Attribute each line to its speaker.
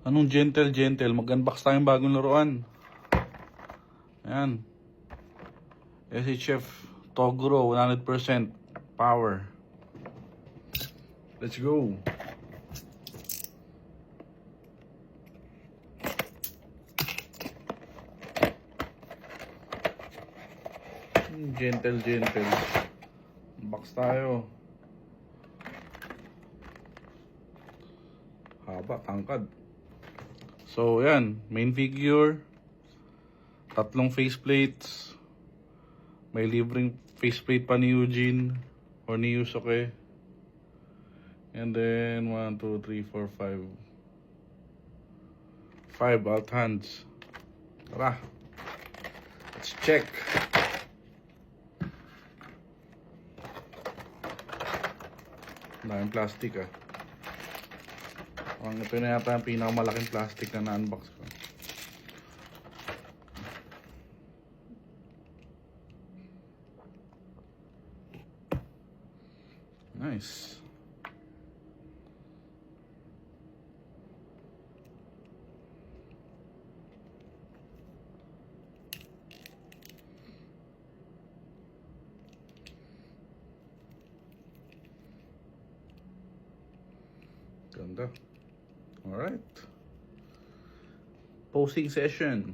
Speaker 1: Anong gentle? Mag-unbox tayong bagong laruan. Ayan. SHF Toguro 100% power. Let's go. Gentle. Unbox tayo. Haba, tangkad. So, yan. Main figure. 3 faceplates. May libreng faceplate pa ni Eugene or ni Yusuke. And then 1, 2, 3, 4, 5. 5 alt hands. Tara. Let's check. Daming plastic ah. Ito na yata yung pinakamalaking plastic na na-unbox ko. Nice. Ganda. Alright. Posing session.